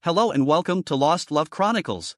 Hello and welcome to Lost Love Chronicles.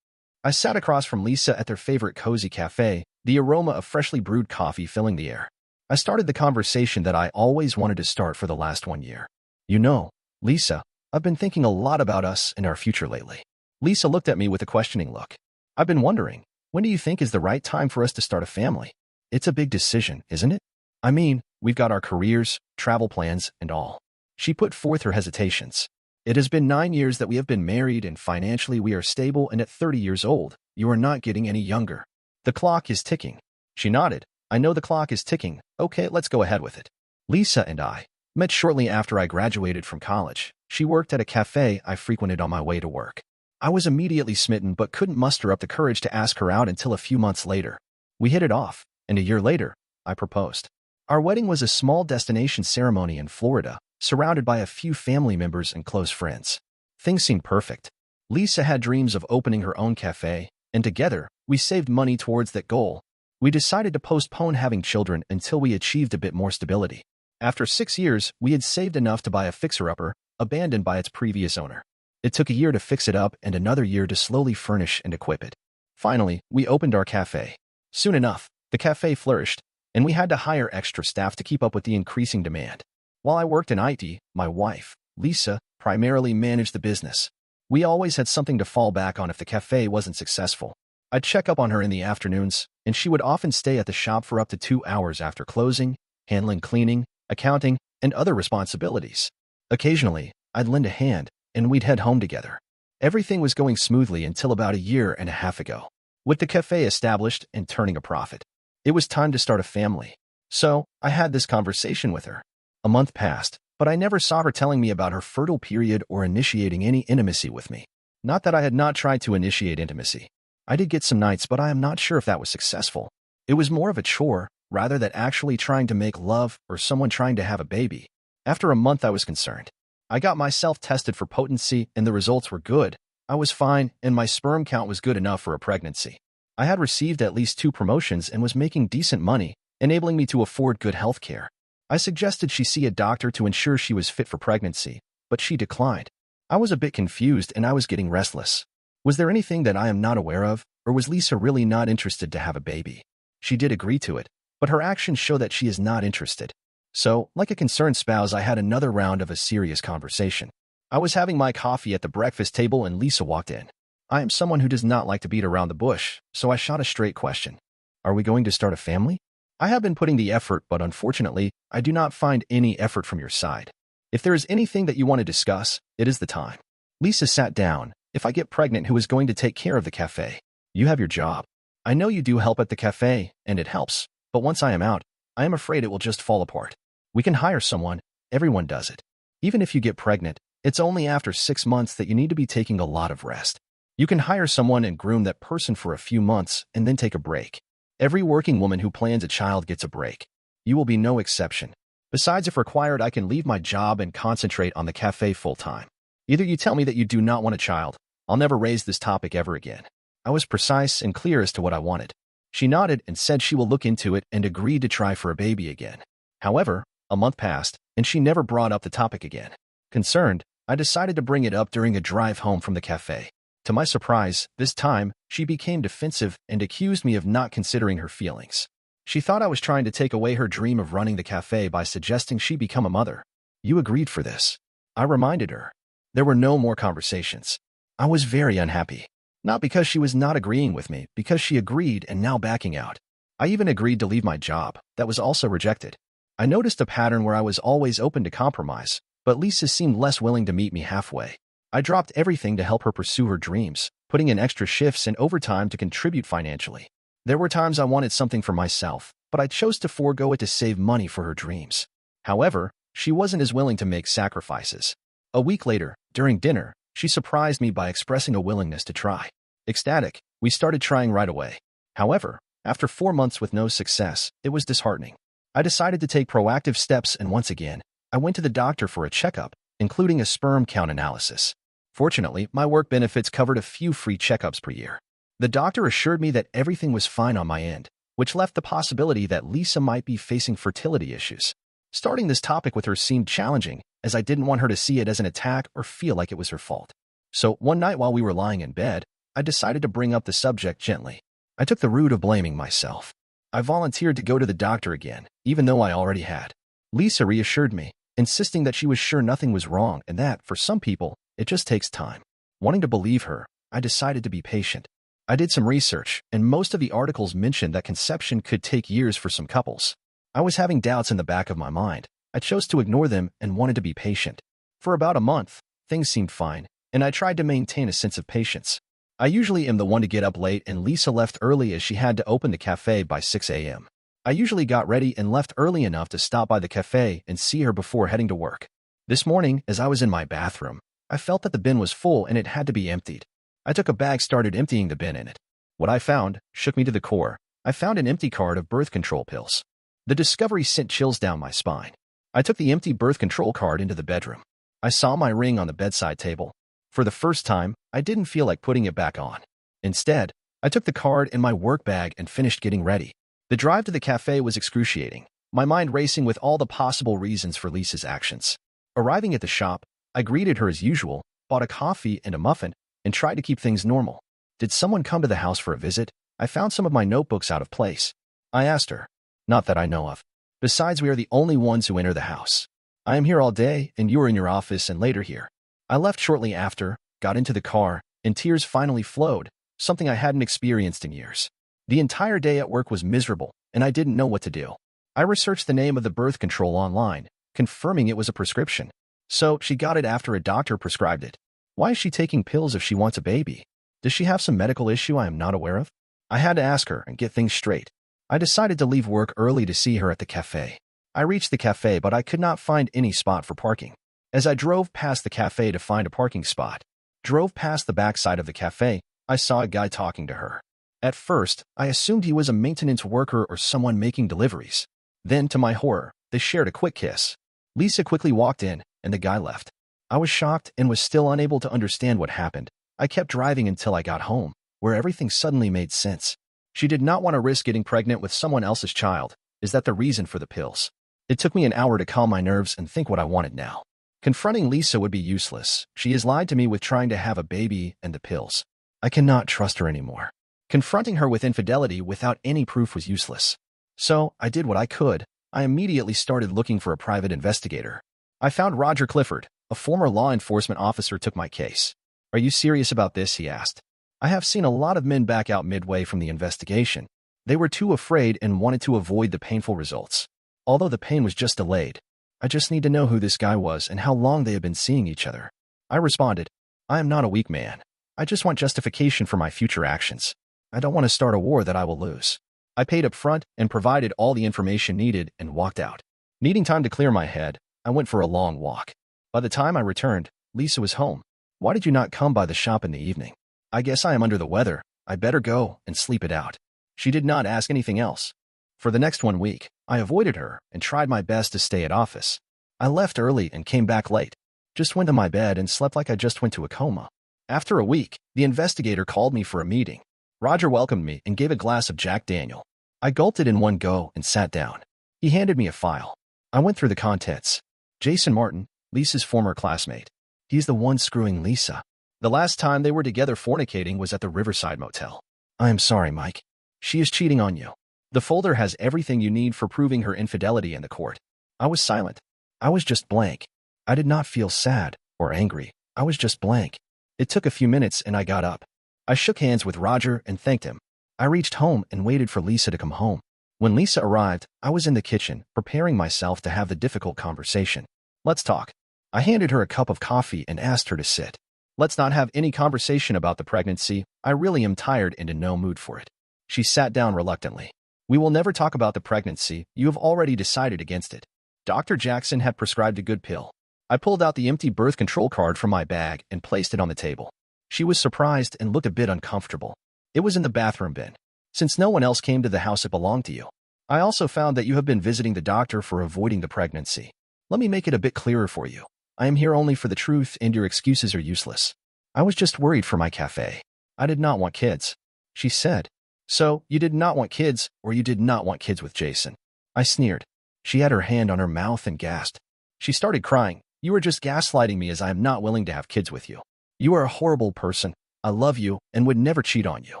I sat across from Lisa at their favorite cozy cafe, the aroma of freshly brewed coffee filling the air. I started the conversation that I always wanted to start for the last 1 year. You know, Lisa, I've been thinking a lot about us and our future lately. Lisa looked at me with a questioning look. I've been wondering, when do you think is the right time for us to start a family? It's a big decision, isn't it? I mean, we've got our careers, travel plans, and all. She put forth her hesitations. It has been 9 years that we have been married and financially we are stable, and at 30 years old, you are not getting any younger. The clock is ticking. She nodded. I know the clock is ticking. Okay, let's go ahead with it. Lisa and I met shortly after I graduated from college. She worked at a cafe I frequented on my way to work. I was immediately smitten but couldn't muster up the courage to ask her out until a few months later. We hit it off, and a year later, I proposed. Our wedding was a small destination ceremony in Florida, surrounded by a few family members and close friends. Things seemed perfect. Lisa had dreams of opening her own cafe, and together, we saved money towards that goal. We decided to postpone having children until we achieved a bit more stability. After 6 years, we had saved enough to buy a fixer-upper, abandoned by its previous owner. It took a year to fix it up and another year to slowly furnish and equip it. Finally, we opened our cafe. Soon enough, the cafe flourished, and we had to hire extra staff to keep up with the increasing demand. While I worked in IT, my wife, Lisa, primarily managed the business. We always had something to fall back on if the cafe wasn't successful. I'd check up on her in the afternoons, and she would often stay at the shop for up to 2 hours after closing, handling cleaning, accounting, and other responsibilities. Occasionally, I'd lend a hand, and we'd head home together. Everything was going smoothly until about a year and a half ago. With the cafe established and turning a profit, it was time to start a family. So, I had this conversation with her. A month passed, but I never saw her telling me about her fertile period or initiating any intimacy with me. Not that I had not tried to initiate intimacy. I did get some nights, but I am not sure if that was successful. It was more of a chore, rather than actually trying to make love or someone trying to have a baby. After a month, I was concerned. I got myself tested for potency, and the results were good. I was fine, and my sperm count was good enough for a pregnancy. I had received at least 2 promotions and was making decent money, enabling me to afford good health care. I suggested she see a doctor to ensure she was fit for pregnancy, but she declined. I was a bit confused and I was getting restless. Was there anything that I am not aware of, or was Lisa really not interested to have a baby? She did agree to it, but her actions show that she is not interested. So, like a concerned spouse, I had another round of a serious conversation. I was having my coffee at the breakfast table and Lisa walked in. I am someone who does not like to beat around the bush, so I shot a straight question. Are we going to start a family? I have been putting the effort, but unfortunately, I do not find any effort from your side. If there is anything that you want to discuss, it is the time. Lisa sat down. If I get pregnant, who is going to take care of the cafe? You have your job. I know you do help at the cafe, and it helps, but once I am out, I am afraid it will just fall apart. We can hire someone. Everyone does it. Even if you get pregnant, it's only after 6 months that you need to be taking a lot of rest. You can hire someone and groom that person for a few months and then take a break. Every working woman who plans a child gets a break. You will be no exception. Besides, if required, I can leave my job and concentrate on the cafe full-time. Either you tell me that you do not want a child. I'll never raise this topic ever again. I was precise and clear as to what I wanted. She nodded and said she will look into it and agreed to try for a baby again. However, a month passed, and she never brought up the topic again. Concerned, I decided to bring it up during a drive home from the cafe. To my surprise, this time, she became defensive and accused me of not considering her feelings. She thought I was trying to take away her dream of running the cafe by suggesting she become a mother. You agreed for this. I reminded her. There were no more conversations. I was very unhappy. Not because she was not agreeing with me, because she agreed and now backing out. I even agreed to leave my job. That was also rejected. I noticed a pattern where I was always open to compromise, but Lisa seemed less willing to meet me halfway. I dropped everything to help her pursue her dreams, putting in extra shifts and overtime to contribute financially. There were times I wanted something for myself, but I chose to forego it to save money for her dreams. However, she wasn't as willing to make sacrifices. A week later, during dinner, she surprised me by expressing a willingness to try. Ecstatic, we started trying right away. However, after 4 months with no success, it was disheartening. I decided to take proactive steps, and once again, I went to the doctor for a checkup, including a sperm count analysis. Fortunately, my work benefits covered a few free checkups per year. The doctor assured me that everything was fine on my end, which left the possibility that Lisa might be facing fertility issues. Starting this topic with her seemed challenging, as I didn't want her to see it as an attack or feel like it was her fault. So one night while we were lying in bed, I decided to bring up the subject gently. I took the route of blaming myself. I volunteered to go to the doctor again, even though I already had. Lisa reassured me, insisting that she was sure nothing was wrong and that, for some people, it just takes time. Wanting to believe her, I decided to be patient. I did some research, and most of the articles mentioned that conception could take years for some couples. I was having doubts in the back of my mind. I chose to ignore them and wanted to be patient. For about a month, things seemed fine, and I tried to maintain a sense of patience. I usually am the one to get up late, and Lisa left early as she had to open the cafe by 6 a.m. I usually got ready and left early enough to stop by the cafe and see her before heading to work. This morning, as I was in my bathroom, I felt that the bin was full and it had to be emptied. I took a bag, started emptying the bin in it. What I found shook me to the core. I found an empty card of birth control pills. The discovery sent chills down my spine. I took the empty birth control card into the bedroom. I saw my ring on the bedside table. For the first time, I didn't feel like putting it back on. Instead, I took the card in my work bag and finished getting ready. The drive to the cafe was excruciating, my mind racing with all the possible reasons for Lisa's actions. Arriving at the shop, I greeted her as usual, bought a coffee and a muffin, and tried to keep things normal. Did someone come to the house for a visit? I found some of my notebooks out of place. I asked her. Not that I know of. Besides, we are the only ones who enter the house. I am here all day, and you are in your office and later here. I left shortly after, got into the car, and tears finally flowed, something I hadn't experienced in years. The entire day at work was miserable, and I didn't know what to do. I researched the name of the birth control online, confirming it was a prescription. So she got it after a doctor prescribed it. Why is she taking pills if she wants a baby? Does she have some medical issue I am not aware of? I had to ask her and get things straight. I decided to leave work early to see her at the cafe. I reached the cafe, but I could not find any spot for parking. As I drove past the cafe to find a parking spot, drove past the backside of the cafe, I saw a guy talking to her. At first, I assumed he was a maintenance worker or someone making deliveries. Then, to my horror, they shared a quick kiss. Lisa quickly walked in, and the guy left. I was shocked and was still unable to understand what happened. I kept driving until I got home, where everything suddenly made sense. She did not want to risk getting pregnant with someone else's child. Is that the reason for the pills? It took me an hour to calm my nerves and think what I wanted now. Confronting Lisa would be useless. She has lied to me with trying to have a baby and the pills. I cannot trust her anymore. Confronting her with infidelity without any proof was useless. So, I did what I could. I immediately started looking for a private investigator. I found Roger Clifford, a former law enforcement officer, took my case. Are you serious about this? He asked. I have seen a lot of men back out midway from the investigation. They were too afraid and wanted to avoid the painful results. Although the pain was just delayed. I just need to know who this guy was and how long they have been seeing each other. I responded, I am not a weak man. I just want justification for my future actions. I don't want to start a war that I will lose. I paid up front and provided all the information needed and walked out. Needing time to clear my head, I went for a long walk. By the time I returned, Lisa was home. Why did you not come by the shop in the evening? I guess I am under the weather. I better go and sleep it out. She did not ask anything else. For the next 1 week, I avoided her and tried my best to stay at office. I left early and came back late. Just went to my bed and slept like I just went to a coma. After a week, the investigator called me for a meeting. Roger welcomed me and gave a glass of Jack Daniel. I gulped it in one go and sat down. He handed me a file. I went through the contents. Jason Martin, Lisa's former classmate. He's the one screwing Lisa. The last time they were together fornicating was at the Riverside Motel. I am sorry, Mike. She is cheating on you. The folder has everything you need for proving her infidelity in the court. I was silent. I was just blank. I did not feel sad or angry. I was just blank. It took a few minutes and I got up. I shook hands with Roger and thanked him. I reached home and waited for Lisa to come home. When Lisa arrived, I was in the kitchen, preparing myself to have the difficult conversation. Let's talk. I handed her a cup of coffee and asked her to sit. Let's not have any conversation about the pregnancy. I really am tired and in no mood for it. She sat down reluctantly. We will never talk about the pregnancy. You have already decided against it. Dr. Jackson had prescribed a good pill. I pulled out the empty birth control card from my bag and placed it on the table. She was surprised and looked a bit uncomfortable. It was in the bathroom bin. Since no one else came to the house, it belonged to you. I also found that you have been visiting the doctor for avoiding the pregnancy. Let me make it a bit clearer for you. I am here only for the truth and your excuses are useless. I was just worried for my cafe. I did not want kids. She said. So, you did not want kids, or you did not want kids with Jason. I sneered. She had her hand on her mouth and gasped. She started crying. You are just gaslighting me as I am not willing to have kids with you. You are a horrible person. I love you and would never cheat on you.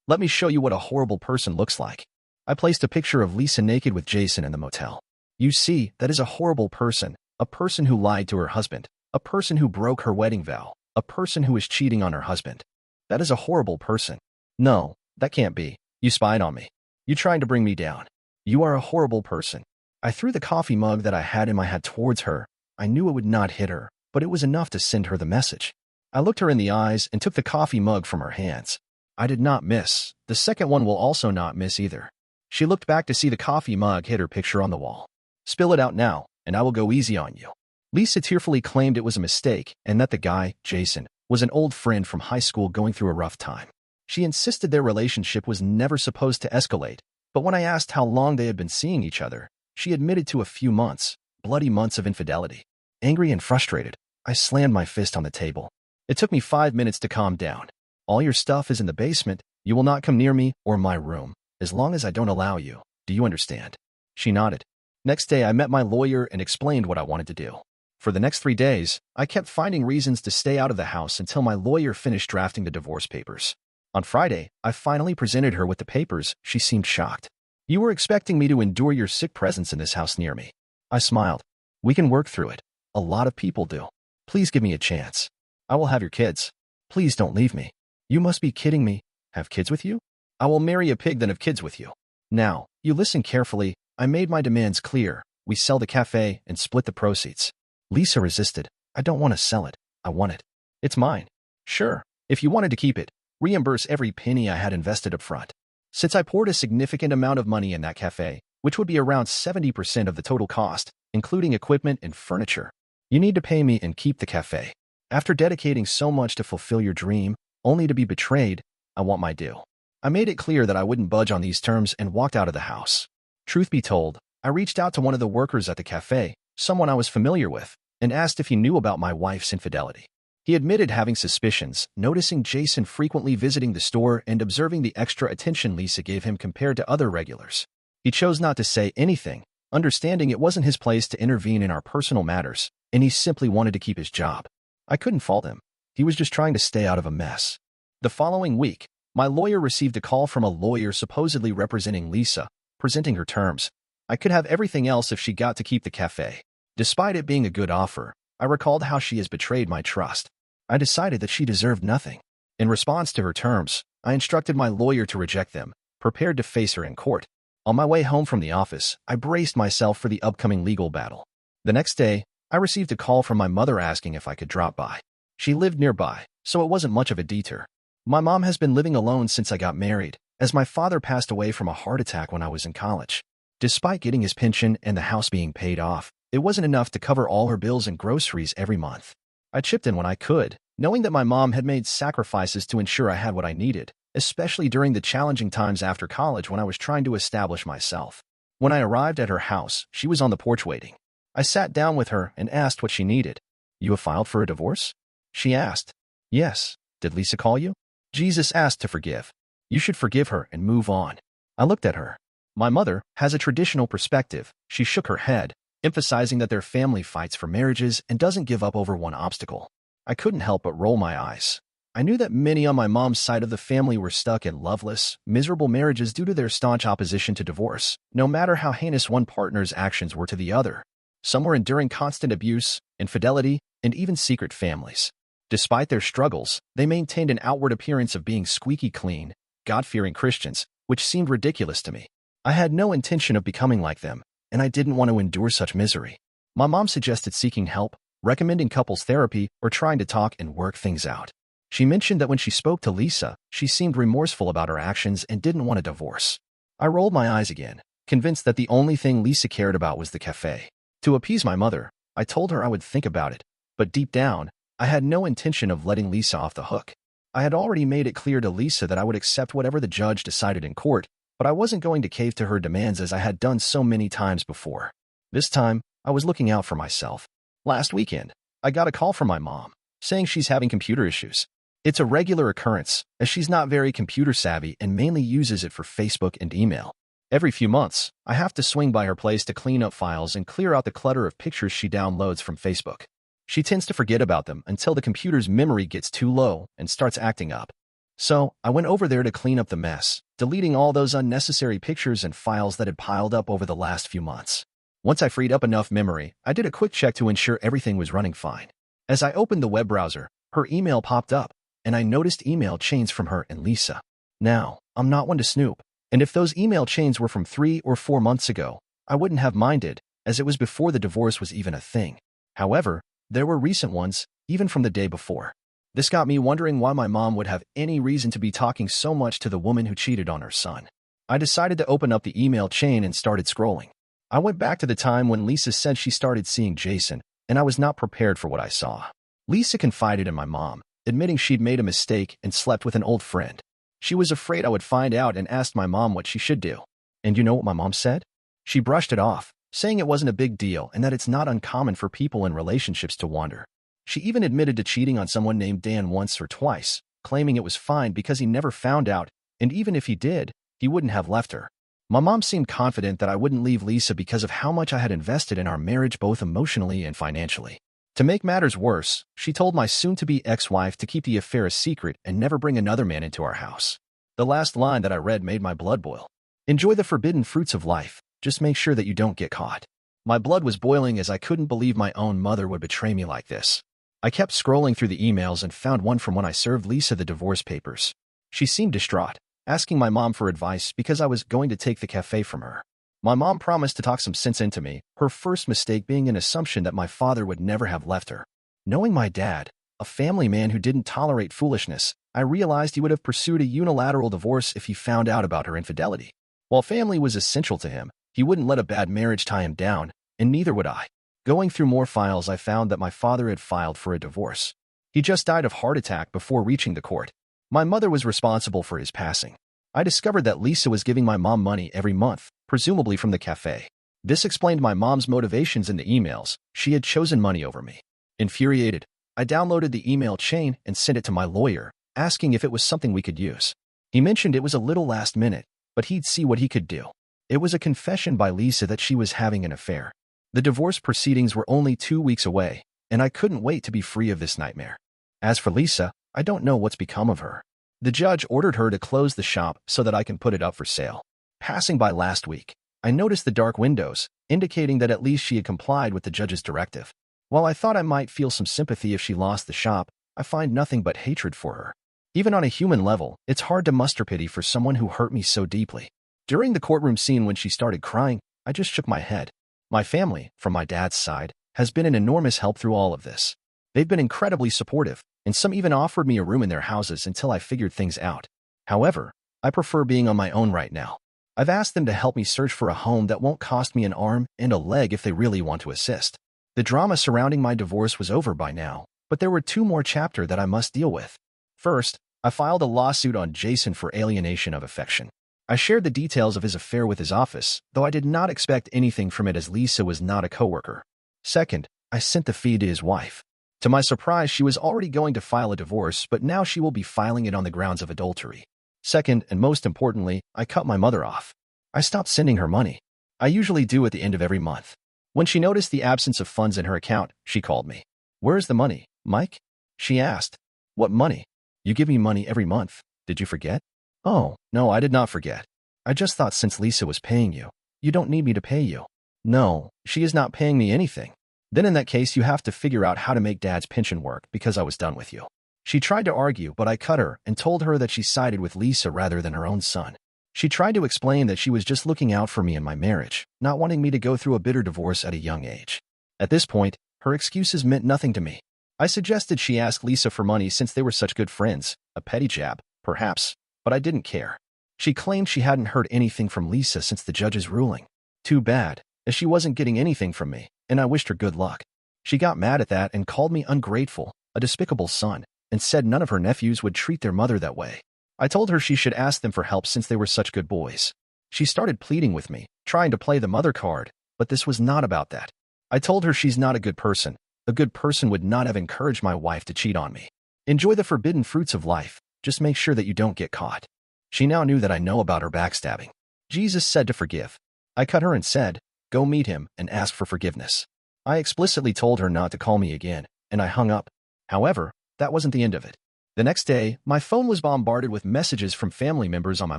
Let me show you what a horrible person looks like. I placed a picture of Lisa naked with Jason in the motel. You see, that is a horrible person, a person who lied to her husband, a person who broke her wedding vow, a person who is cheating on her husband. That is a horrible person. No, that can't be. You spied on me. You tried to bring me down. You are a horrible person. I threw the coffee mug that I had in my hand towards her. I knew it would not hit her, but it was enough to send her the message. I looked her in the eyes and took the coffee mug from her hands. I did not miss. The second one will also not miss either. She looked back to see the coffee mug hit her picture on the wall. Spill it out now, and I will go easy on you. Lisa tearfully claimed it was a mistake and that the guy, Jason, was an old friend from high school going through a rough time. She insisted their relationship was never supposed to escalate, but when I asked how long they had been seeing each other, she admitted to a few months, bloody months of infidelity. Angry and frustrated, I slammed my fist on the table. It took me 5 minutes to calm down. All your stuff is in the basement. You will not come near me or my room, as long as I don't allow you. Do you understand? She nodded. Next day, I met my lawyer and explained what I wanted to do. For the next 3 days, I kept finding reasons to stay out of the house until my lawyer finished drafting the divorce papers. On Friday, I finally presented her with the papers. She seemed shocked. You were expecting me to endure your sick presence in this house near me. I smiled. We can work through it. A lot of people do. Please give me a chance. I will have your kids. Please don't leave me. You must be kidding me. Have kids with you? I will marry a pig than have kids with you. Now, you listen carefully. I made my demands clear. We sell the cafe and split the proceeds. Lisa resisted. I don't want to sell it. I want it. It's mine. Sure, if you wanted to keep it, reimburse every penny I had invested up front. Since I poured a significant amount of money in that cafe, which would be around 70% of the total cost, including equipment and furniture, you need to pay me and keep the cafe. After dedicating so much to fulfill your dream, only to be betrayed, I want my due. I made it clear that I wouldn't budge on these terms and walked out of the house. Truth be told, I reached out to one of the workers at the cafe, someone I was familiar with, and asked if he knew about my wife's infidelity. He admitted having suspicions, noticing Jason frequently visiting the store and observing the extra attention Lisa gave him compared to other regulars. He chose not to say anything, understanding it wasn't his place to intervene in our personal matters, and he simply wanted to keep his job. I couldn't fault him. He was just trying to stay out of a mess. The following week, my lawyer received a call from a lawyer supposedly representing Lisa, presenting her terms. I could have everything else if she got to keep the cafe. Despite it being a good offer, I recalled how she has betrayed my trust. I decided that she deserved nothing. In response to her terms, I instructed my lawyer to reject them, prepared to face her in court. On my way home from the office, I braced myself for the upcoming legal battle. The next day, I received a call from my mother asking if I could drop by. She lived nearby, so it wasn't much of a detour. My mom has been living alone since I got married, as my father passed away from a heart attack when I was in college. Despite getting his pension and the house being paid off, it wasn't enough to cover all her bills and groceries every month. I chipped in when I could, knowing that my mom had made sacrifices to ensure I had what I needed, especially during the challenging times after college when I was trying to establish myself. When I arrived at her house, she was on the porch waiting. I sat down with her and asked what she needed. You have filed for a divorce? She asked. Yes. Did Lisa call you? Jesus asked to forgive. You should forgive her and move on. I looked at her. My mother has a traditional perspective. She shook her head, emphasizing that their family fights for marriages and doesn't give up over one obstacle. I couldn't help but roll my eyes. I knew that many on my mom's side of the family were stuck in loveless, miserable marriages due to their staunch opposition to divorce, no matter how heinous one partner's actions were to the other. Some were enduring constant abuse, infidelity, and even secret families. Despite their struggles, they maintained an outward appearance of being squeaky clean, God-fearing Christians, which seemed ridiculous to me. I had no intention of becoming like them, and I didn't want to endure such misery. My mom suggested seeking help, recommending couples therapy, or trying to talk and work things out. She mentioned that when she spoke to Lisa, she seemed remorseful about her actions and didn't want a divorce. I rolled my eyes again, convinced that the only thing Lisa cared about was the cafe. To appease my mother, I told her I would think about it, but deep down, I had no intention of letting Lisa off the hook. I had already made it clear to Lisa that I would accept whatever the judge decided in court, but I wasn't going to cave to her demands as I had done so many times before. This time, I was looking out for myself. Last weekend, I got a call from my mom, saying she's having computer issues. It's a regular occurrence, as she's not very computer savvy and mainly uses it for Facebook and email. Every few months, I have to swing by her place to clean up files and clear out the clutter of pictures she downloads from Facebook. She tends to forget about them until the computer's memory gets too low and starts acting up. So, I went over there to clean up the mess, deleting all those unnecessary pictures and files that had piled up over the last few months. Once I freed up enough memory, I did a quick check to ensure everything was running fine. As I opened the web browser, her email popped up, and I noticed email chains from her and Lisa. Now, I'm not one to snoop, and if those email chains were from 3 or 4 months ago, I wouldn't have minded, as it was before the divorce was even a thing. However, there were recent ones, even from the day before. This got me wondering why my mom would have any reason to be talking so much to the woman who cheated on her son. I decided to open up the email chain and started scrolling. I went back to the time when Lisa said she started seeing Jason, and I was not prepared for what I saw. Lisa confided in my mom, admitting she'd made a mistake and slept with an old friend. She was afraid I would find out and asked my mom what she should do. And you know what my mom said? She brushed it off, saying it wasn't a big deal and that it's not uncommon for people in relationships to wander. She even admitted to cheating on someone named Dan once or twice, claiming it was fine because he never found out, and even if he did, he wouldn't have left her. My mom seemed confident that I wouldn't leave Lisa because of how much I had invested in our marriage both emotionally and financially. To make matters worse, she told my soon-to-be ex-wife to keep the affair a secret and never bring another man into our house. The last line that I read made my blood boil. Enjoy the forbidden fruits of life, just make sure that you don't get caught. My blood was boiling as I couldn't believe my own mother would betray me like this. I kept scrolling through the emails and found one from when I served Lisa the divorce papers. She seemed distraught, asking my mom for advice because I was going to take the cafe from her. My mom promised to talk some sense into me, her first mistake being an assumption that my father would never have left her. Knowing my dad, a family man who didn't tolerate foolishness, I realized he would have pursued a unilateral divorce if he found out about her infidelity. While family was essential to him, he wouldn't let a bad marriage tie him down, and neither would I. Going through more files, I found that my father had filed for a divorce. He just died of heart attack before reaching the court. My mother was responsible for his passing. I discovered that Lisa was giving my mom money every month, presumably from the cafe. This explained my mom's motivations in the emails. She had chosen money over me. Infuriated, I downloaded the email chain and sent it to my lawyer, asking if it was something we could use. He mentioned it was a little last minute, but he'd see what he could do. It was a confession by Lisa that she was having an affair. The divorce proceedings were only 2 weeks away, and I couldn't wait to be free of this nightmare. As for Lisa, I don't know what's become of her. The judge ordered her to close the shop so that I can put it up for sale. Passing by last week, I noticed the dark windows, indicating that at least she had complied with the judge's directive. While I thought I might feel some sympathy if she lost the shop, I find nothing but hatred for her. Even on a human level, it's hard to muster pity for someone who hurt me so deeply. During the courtroom scene when she started crying, I just shook my head. My family, from my dad's side, has been an enormous help through all of this. They've been incredibly supportive, and some even offered me a room in their houses until I figured things out. However, I prefer being on my own right now. I've asked them to help me search for a home that won't cost me an arm and a leg if they really want to assist. The drama surrounding my divorce was over by now, but there were 2 more chapters that I must deal with. First, I filed a lawsuit on Jason for alienation of affection. I shared the details of his affair with his office, though I did not expect anything from it as Lisa was not a coworker. Second, I sent the feed to his wife. To my surprise, she was already going to file a divorce, but now she will be filing it on the grounds of adultery. Second, and most importantly, I cut my mother off. I stopped sending her money. I usually do at the end of every month. When she noticed the absence of funds in her account, she called me. "Where's the money, Mike?" she asked. "What money? You give me money every month. Did you forget?" "Oh, no, I did not forget. I just thought since Lisa was paying you, you don't need me to pay you." "No, she is not paying me anything." "Then in that case, you have to figure out how to make Dad's pension work because I was done with you." She tried to argue, but I cut her and told her that she sided with Lisa rather than her own son. She tried to explain that she was just looking out for me in my marriage, not wanting me to go through a bitter divorce at a young age. At this point, her excuses meant nothing to me. I suggested she ask Lisa for money since they were such good friends, a petty jab, perhaps, but I didn't care. She claimed she hadn't heard anything from Lisa since the judge's ruling. Too bad, as she wasn't getting anything from me, and I wished her good luck. She got mad at that and called me ungrateful, a despicable son, and said none of her nephews would treat their mother that way. I told her she should ask them for help since they were such good boys. She started pleading with me, trying to play the mother card, but this was not about that. I told her she's not a good person. A good person would not have encouraged my wife to cheat on me. Enjoy the forbidden fruits of life, just make sure that you don't get caught. She now knew that I know about her backstabbing. Jesus said to forgive. I cut her and said, go meet him and ask for forgiveness. I explicitly told her not to call me again, and I hung up. However, that wasn't the end of it. The next day, my phone was bombarded with messages from family members on my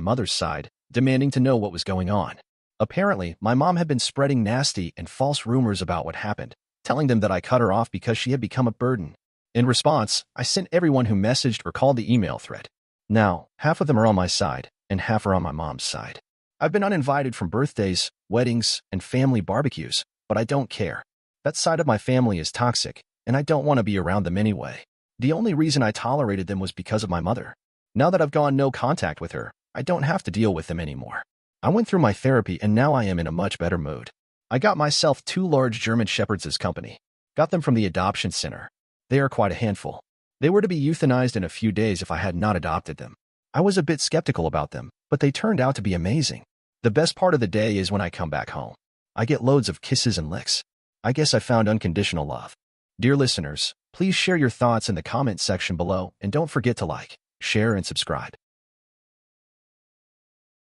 mother's side, demanding to know what was going on. Apparently, my mom had been spreading nasty and false rumors about what happened, telling them that I cut her off because she had become a burden. In response, I sent everyone who messaged or called the email thread. Now, half of them are on my side, and half are on my mom's side. I've been uninvited from birthdays, weddings, and family barbecues, but I don't care. That side of my family is toxic, and I don't want to be around them anyway. The only reason I tolerated them was because of my mother. Now that I've gone no contact with her, I don't have to deal with them anymore. I went through my therapy and now I am in a much better mood. I got myself 2 large German Shepherds as company. Got them from the adoption center. They are quite a handful. They were to be euthanized in a few days if I had not adopted them. I was a bit skeptical about them, but they turned out to be amazing. The best part of the day is when I come back home. I get loads of kisses and licks. I guess I found unconditional love. Dear listeners, please share your thoughts in the comment section below and don't forget to like, share, and subscribe.